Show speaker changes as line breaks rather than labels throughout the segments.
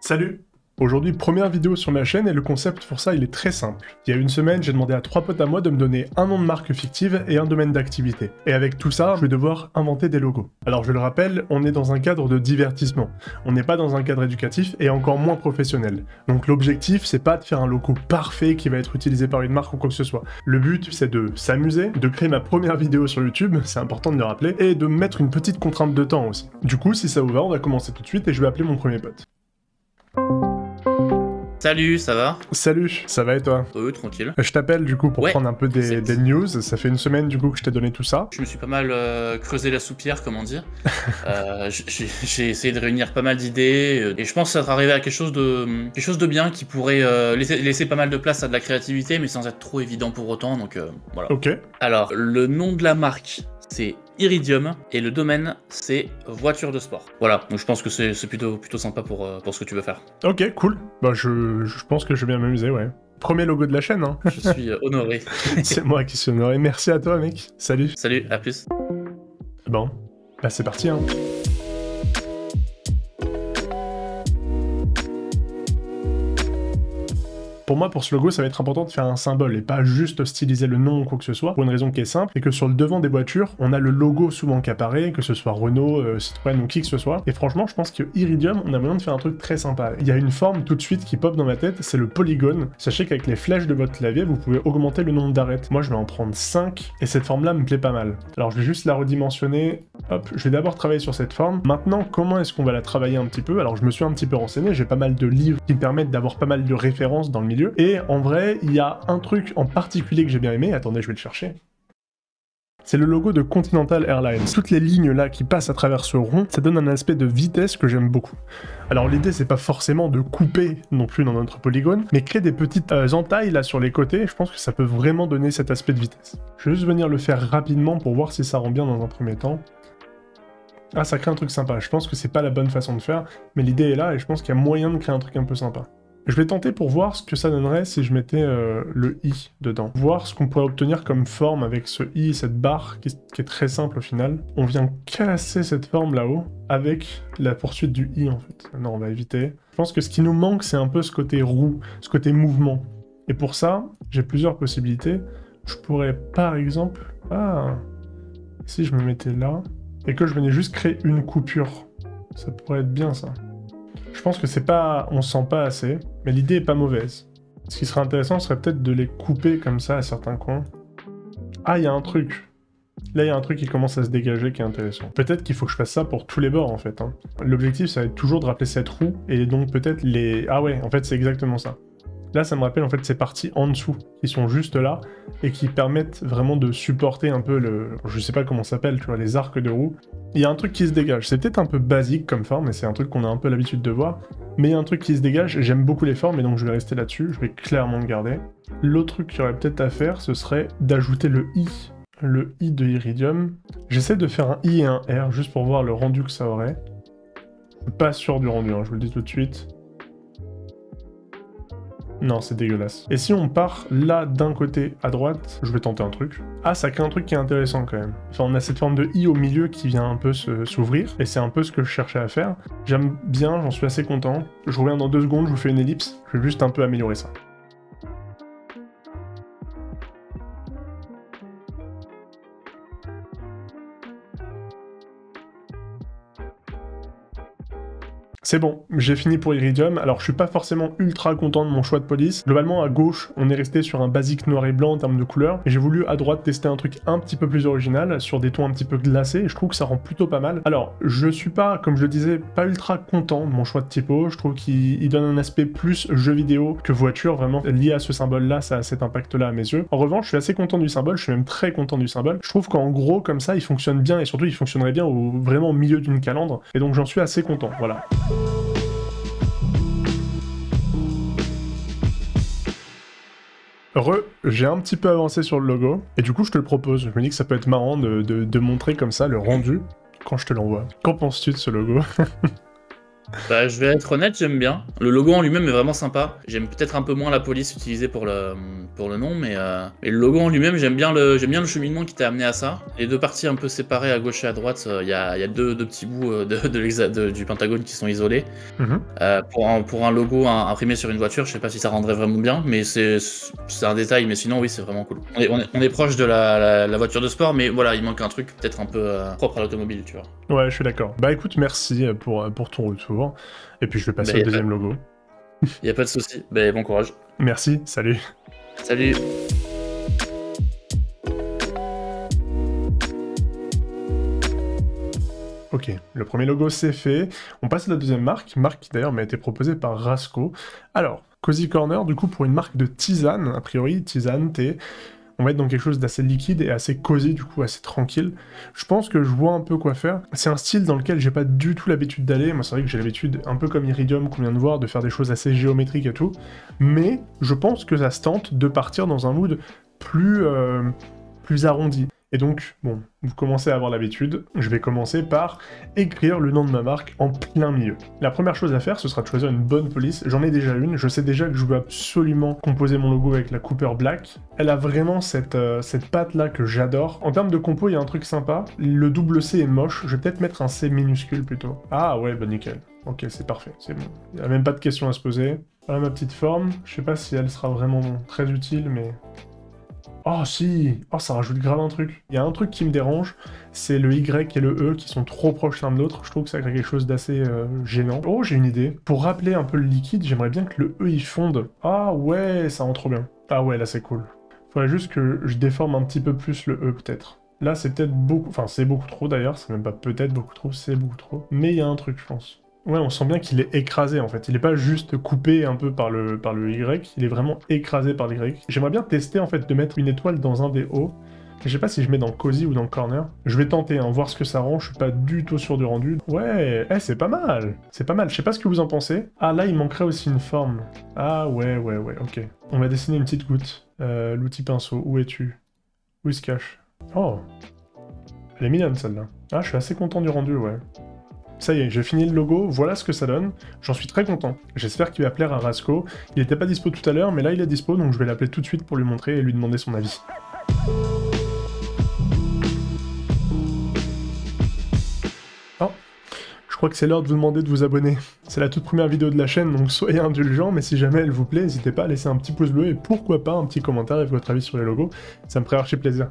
Salut! Aujourd'hui, première vidéo sur ma chaîne et le concept pour ça il est très simple. Il y a une semaine, j'ai demandé à 3 potes à moi de me donner un nom de marque fictive et un domaine d'activité. Et avec tout ça, je vais devoir inventer des logos. Alors je le rappelle, on est dans un cadre de divertissement. On n'est pas dans un cadre éducatif et encore moins professionnel. Donc l'objectif, c'est pas de faire un logo parfait qui va être utilisé par une marque ou quoi que ce soit. Le but, c'est de s'amuser, de créer ma première vidéo sur YouTube, c'est important de le rappeler, et de mettre une petite contrainte de temps aussi. Du coup, si ça vous va, on va commencer tout de suite et je vais appeler mon premier pote.
Salut, ça va?
Salut, ça va et toi?
Tranquille.
Je t'appelle du coup pour
Ouais,
prendre un peu des news, ça fait une semaine du coup que je t'ai donné tout ça.
Je me suis pas mal creusé la soupière, comment dire. J'ai essayé de réunir pas mal d'idées et je pense que ça va arriver à quelque chose de bien qui pourrait laisser pas mal de place à de la créativité mais sans être trop évident pour autant, donc voilà.
Ok.
Alors, le nom de la marque, c'est Iridium, et le domaine, c'est voiture de sport. Voilà, donc je pense que c'est plutôt sympa pour ce que tu veux faire.
Ok, cool. Bah je pense que je vais bien m'amuser, ouais. Premier logo de la chaîne, hein.
Je suis honoré.
C'est moi qui suis honoré. Merci à toi, mec. Salut.
Salut, à plus.
Bon, bah c'est parti, hein. Pour moi, pour ce logo, ça va être important de faire un symbole et pas juste styliser le nom ou quoi que ce soit, pour une raison qui est simple, et que sur le devant des voitures, on a le logo souvent qui apparaît, que ce soit Renault, Citroën ou qui que ce soit, et franchement, je pense que Iridium, on a moyen de faire un truc très sympa. Il y a une forme tout de suite qui pop dans ma tête, c'est le polygone. Sachez qu'avec les flèches de votre clavier, vous pouvez augmenter le nombre d'arêtes. Moi, je vais en prendre 5, et cette forme-là me plaît pas mal. Alors, je vais juste la redimensionner. Hop, je vais d'abord travailler sur cette forme. Maintenant, comment est-ce qu'on va la travailler un petit peu? Alors, je me suis un petit peu renseigné, j'ai pas mal de livres qui me permettent d'avoir pas mal de références dans le milieu. Et en vrai, il y a un truc en particulier que j'ai bien aimé, attendez, je vais le chercher. C'est le logo de Continental Airlines. Toutes les lignes là qui passent à travers ce rond, ça donne un aspect de vitesse que j'aime beaucoup. Alors l'idée c'est pas forcément de couper non plus dans notre polygone, mais créer des petites entailles là sur les côtés, je pense que ça peut vraiment donner cet aspect de vitesse. Je vais juste venir le faire rapidement pour voir si ça rend bien dans un premier temps. Ah, ça crée un truc sympa, je pense que c'est pas la bonne façon de faire, mais l'idée est là et je pense qu'il y a moyen de créer un truc un peu sympa. Je vais tenter pour voir ce que ça donnerait si je mettais le i dedans. Voir ce qu'on pourrait obtenir comme forme avec ce i, cette barre qui est très simple au final. On vient casser cette forme là-haut avec la poursuite du i en fait. Non, on va éviter. Je pense que ce qui nous manque, c'est un peu ce côté roue, ce côté mouvement. Et pour ça, j'ai plusieurs possibilités. Je pourrais par exemple... Ah, si je me mettais là, et que je venais juste créer une coupure. Ça pourrait être bien ça. Je pense que c'est pas... on sent pas assez, mais l'idée est pas mauvaise. Ce qui serait intéressant serait peut-être de les couper comme ça à certains coins. Ah, il y a un truc. Là, il y a un truc qui commence à se dégager qui est intéressant. Peut-être qu'il faut que je fasse ça pour tous les bords, en fait. Hein. L'objectif, ça va être toujours de rappeler cette roue, et donc peut-être les... Ah ouais, en fait, c'est exactement ça. Là, ça me rappelle en fait ces parties en dessous, qui sont juste là, et qui permettent vraiment de supporter un peu le... Je sais pas comment ça s'appelle, tu vois, les arcs de roue. Il y a un truc qui se dégage. C'est peut-être un peu basique comme forme, et c'est un truc qu'on a un peu l'habitude de voir, mais il y a un truc qui se dégage, j'aime beaucoup les formes, et donc je vais rester là-dessus, je vais clairement le garder. L'autre truc qu'il y aurait peut-être à faire, ce serait d'ajouter le i de Iridium. J'essaie de faire un i et un r, juste pour voir le rendu que ça aurait. Je suis pas sûr du rendu, hein, je vous le dis tout de suite. Non, c'est dégueulasse. Et si on part là d'un côté à droite, je vais tenter un truc. Ah, ça crée un truc qui est intéressant quand même. Enfin, on a cette forme de i au milieu qui vient un peu s'ouvrir, et c'est un peu ce que je cherchais à faire. J'aime bien, j'en suis assez content. Je reviens dans 2 secondes, je vous fais une ellipse. Je vais juste un peu améliorer ça. C'est bon, j'ai fini pour Iridium. Alors je suis pas forcément ultra content de mon choix de police. Globalement à gauche, on est resté sur un basique noir et blanc en termes de couleurs. Et j'ai voulu à droite tester un truc un petit peu plus original, sur des tons un petit peu glacés, et je trouve que ça rend plutôt pas mal. Alors, je suis pas, comme je le disais, pas ultra content de mon choix de typo. Je trouve qu'il donne un aspect plus jeu vidéo que voiture, vraiment lié à ce symbole-là, ça a cet impact-là à mes yeux. En revanche, je suis assez content du symbole, je suis même très content du symbole. Je trouve qu'en gros, comme ça, il fonctionne bien, et surtout il fonctionnerait bien vraiment au milieu d'une calandre. Et donc j'en suis assez content, voilà. J'ai un petit peu avancé sur le logo, et du coup je te le propose. Je me dis que ça peut être marrant de montrer comme ça le rendu quand je te l'envoie. Qu'en penses-tu de ce logo?
Bah, je vais être honnête, j'aime bien. Le logo en lui-même est vraiment sympa. J'aime peut-être un peu moins la police utilisée pour le nom, mais le logo en lui-même, j'aime bien le cheminement qui t'a amené à ça. Les deux parties un peu séparées à gauche et à droite, il y a deux petits bouts du Pentagone qui sont isolés. Pour un logo imprimé sur une voiture, je sais pas si ça rendrait vraiment bien, mais c'est un détail, mais sinon oui, c'est vraiment cool. On est proche de la voiture de sport, mais voilà, il manque un truc peut-être un peu propre à l'automobile, tu vois.
Ouais, je suis d'accord. Bah écoute, merci pour ton retour. Et puis je vais passer au deuxième logo.
Y a pas de souci. Bah, bon courage.
Merci, salut.
Salut.
Ok, le premier logo c'est fait. On passe à la deuxième marque qui d'ailleurs m'a été proposée par Rasco. Alors, Cozy Corner, du coup, pour une marque de tisane, a priori, tisane, thé. On va être dans quelque chose d'assez liquide et assez cosy, du coup, assez tranquille. Je pense que je vois un peu quoi faire. C'est un style dans lequel j'ai pas du tout l'habitude d'aller. Moi, c'est vrai que j'ai l'habitude, un peu comme Iridium qu'on vient de voir, de faire des choses assez géométriques et tout. Mais je pense que ça se tente de partir dans un mood plus arrondi. Et donc, bon, vous commencez à avoir l'habitude, je vais commencer par écrire le nom de ma marque en plein milieu. La première chose à faire, ce sera de choisir une bonne police. J'en ai déjà une, je sais déjà que je veux absolument composer mon logo avec la Cooper Black. Elle a vraiment cette patte-là que j'adore. En termes de compo, il y a un truc sympa. Le double C est moche, je vais peut-être mettre un C minuscule plutôt. Ah ouais, bah nickel. Ok, c'est parfait, c'est bon. Il n'y a même pas de question à se poser. Voilà ma petite forme. Je sais pas si elle sera vraiment très utile, mais... Oh si! Oh, ça rajoute grave un truc. Il y a un truc qui me dérange, c'est le Y et le E qui sont trop proches l'un de l'autre. Je trouve que ça crée quelque chose d'assez gênant. Oh, j'ai une idée. Pour rappeler un peu le liquide, j'aimerais bien que le E il fonde. Ah ouais, ça rend trop bien. Ah ouais, là c'est cool. Faudrait juste que je déforme un petit peu plus le E peut-être. Là c'est peut-être beaucoup... Enfin, c'est beaucoup trop d'ailleurs, c'est même pas peut-être beaucoup trop, c'est beaucoup trop. Mais il y a un truc, je pense. Ouais, on sent bien qu'il est écrasé en fait. Il est pas juste coupé un peu par le Y, il est vraiment écrasé par l'Y. J'aimerais bien tester en fait de mettre une étoile dans un des hauts. Je sais pas si je mets dans Cozy ou dans Corner. Je vais tenter, hein, voir ce que ça rend. Je suis pas du tout sûr du rendu. Ouais, c'est pas mal. C'est pas mal. Je sais pas ce que vous en pensez. Ah là, il manquerait aussi une forme. Ah ouais, ok. On va dessiner une petite goutte. L'outil pinceau, où es-tu? Où il se cache? Oh, elle est mignonne celle-là. Ah, je suis assez content du rendu, ouais. Ça y est, j'ai fini le logo, voilà ce que ça donne. J'en suis très content. J'espère qu'il va plaire à Rasco. Il était pas dispo tout à l'heure, mais là il est dispo, donc je vais l'appeler tout de suite pour lui montrer et lui demander son avis. Oh, je crois que c'est l'heure de vous demander de vous abonner. C'est la toute première vidéo de la chaîne, donc soyez indulgents, mais si jamais elle vous plaît, n'hésitez pas à laisser un petit pouce bleu et pourquoi pas un petit commentaire avec votre avis sur les logos. Ça me ferait archi plaisir.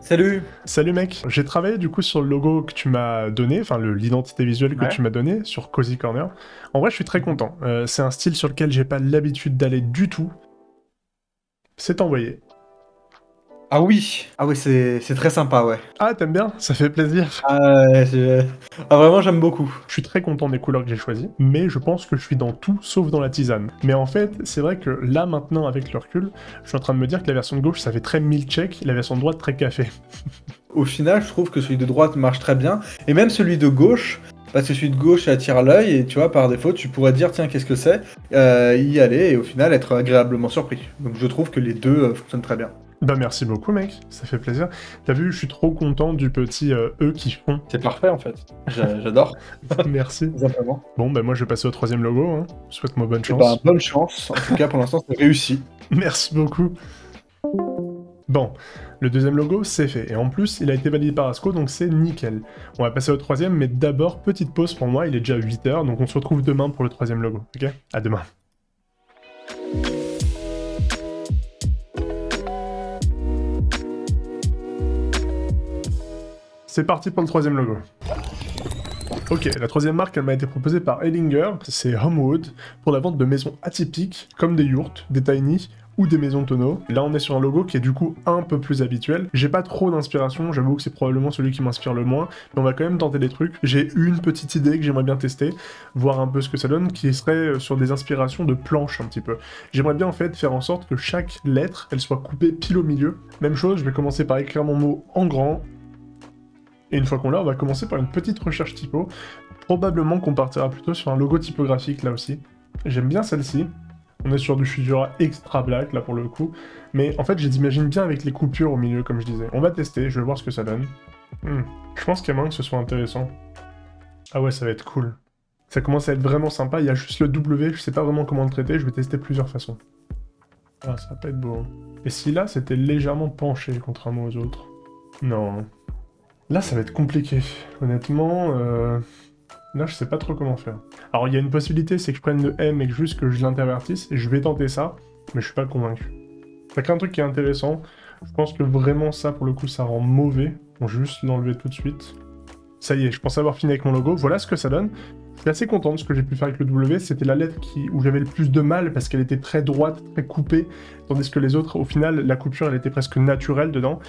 Salut!
Salut mec, j'ai travaillé du coup sur le logo que tu m'as donné, enfin l'identité visuelle que tu m'as donné sur Cozy Corner. En vrai je suis très content, c'est un style sur lequel j'ai pas l'habitude d'aller du tout. C'est envoyé.
Ah oui! Ah oui, c'est très sympa, ouais.
Ah t'aimes bien? Ça fait plaisir.
Ah, vraiment j'aime beaucoup.
Je suis très content des couleurs que j'ai choisies, mais je pense que je suis dans tout sauf dans la tisane. Mais en fait, c'est vrai que là maintenant avec le recul, je suis en train de me dire que la version de gauche ça fait très milkshake, et la version de droite très café.
Au final, je trouve que celui de droite marche très bien, et même celui de gauche, parce que celui de gauche attire l'œil, et tu vois, par défaut, tu pourrais dire, tiens, qu'est-ce que c'est? Y aller, et au final, être agréablement surpris. Donc je trouve que les deux fonctionnent très bien.
Bah merci beaucoup mec, ça fait plaisir. T'as vu, je suis trop content du petit E qui fond.
C'est parfait en fait, j'adore.
Merci.
Simplement.
Bon bah moi je vais passer au troisième logo, hein. Souhaite-moi bonne chance.
Bah, bonne chance, en tout cas pour l'instant c'est réussi.
Merci beaucoup. Bon, le deuxième logo c'est fait, et en plus il a été validé par Asco, donc c'est nickel. On va passer au troisième, mais d'abord petite pause pour moi, il est déjà 8h, donc on se retrouve demain pour le troisième logo, ok? À demain. C'est parti pour le troisième logo. Ok, la troisième marque, elle m'a été proposée par Ellinger, c'est Homewood, pour la vente de maisons atypiques, comme des yurts, des tiny, ou des maisons tonneaux. Là, on est sur un logo qui est du coup un peu plus habituel. J'ai pas trop d'inspiration, j'avoue que c'est probablement celui qui m'inspire le moins, mais on va quand même tenter des trucs. J'ai une petite idée que j'aimerais bien tester, voir un peu ce que ça donne, qui serait sur des inspirations de planches un petit peu. J'aimerais bien en fait faire en sorte que chaque lettre, elle soit coupée pile au milieu. Même chose, je vais commencer par écrire mon mot en grand, et une fois qu'on l'a, on va commencer par une petite recherche typo. Probablement qu'on partira plutôt sur un logo typographique là aussi. J'aime bien celle-ci. On est sur du Fudura Extra Black là pour le coup. Mais en fait, je les imagine bien avec les coupures au milieu comme je disais. On va tester, je vais voir ce que ça donne. Je pense qu'il y a moyen que ce soit intéressant. Ah ouais, ça va être cool. Ça commence à être vraiment sympa, il y a juste le W, je sais pas vraiment comment le traiter, je vais tester plusieurs façons. Ah, ça va pas être beau. Hein. Et si là, c'était légèrement penché, contrairement aux autres? Non. Là, ça va être compliqué. Honnêtement, là, je sais pas trop comment faire. Alors, il y a une possibilité, c'est que je prenne le M et que juste que je l'intervertisse, et je vais tenter ça, mais je suis pas convaincu. Fait qu'un truc qui est intéressant, je pense que vraiment ça, pour le coup, ça rend mauvais. On va juste l'enlever tout de suite. Ça y est, je pense avoir fini avec mon logo. Voilà ce que ça donne. Je suis assez content de ce que j'ai pu faire avec le W. C'était la lettre où j'avais le plus de mal parce qu'elle était très droite, très coupée. Tandis que les autres, au final, la coupure, elle était presque naturelle dedans.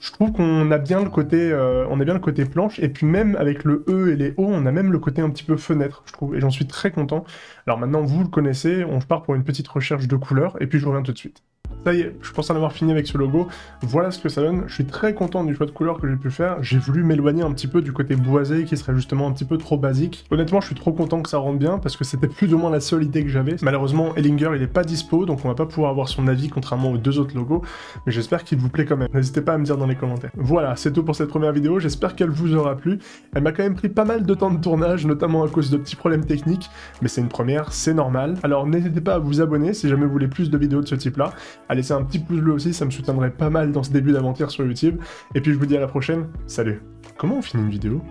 Je trouve qu'on a bien le côté, planche. Et puis même avec le E et les O, on a même le côté un petit peu fenêtre, je trouve. Et j'en suis très content. Alors maintenant, vous le connaissez. On part pour une petite recherche de couleurs. Et puis je reviens tout de suite. Ça y est, je pense en avoir fini avec ce logo. Voilà ce que ça donne. Je suis très content du choix de couleur que j'ai pu faire. J'ai voulu m'éloigner un petit peu du côté boisé qui serait justement un petit peu trop basique. Honnêtement, je suis trop content que ça rentre bien parce que c'était plus ou moins la seule idée que j'avais. Malheureusement, Ellinger, il est pas dispo, donc on va pas pouvoir avoir son avis contrairement aux deux autres logos. Mais j'espère qu'il vous plaît quand même. N'hésitez pas à me dire dans les commentaires. Voilà, c'est tout pour cette première vidéo. J'espère qu'elle vous aura plu. Elle m'a quand même pris pas mal de temps de tournage, notamment à cause de petits problèmes techniques. Mais c'est une première, c'est normal. Alors n'hésitez pas à vous abonner si jamais vous voulez plus de vidéos de ce type-là. À laisser un petit pouce bleu aussi, ça me soutiendrait pas mal dans ce début d'aventure sur YouTube. Et puis je vous dis à la prochaine, salut. Comment on finit une vidéo ?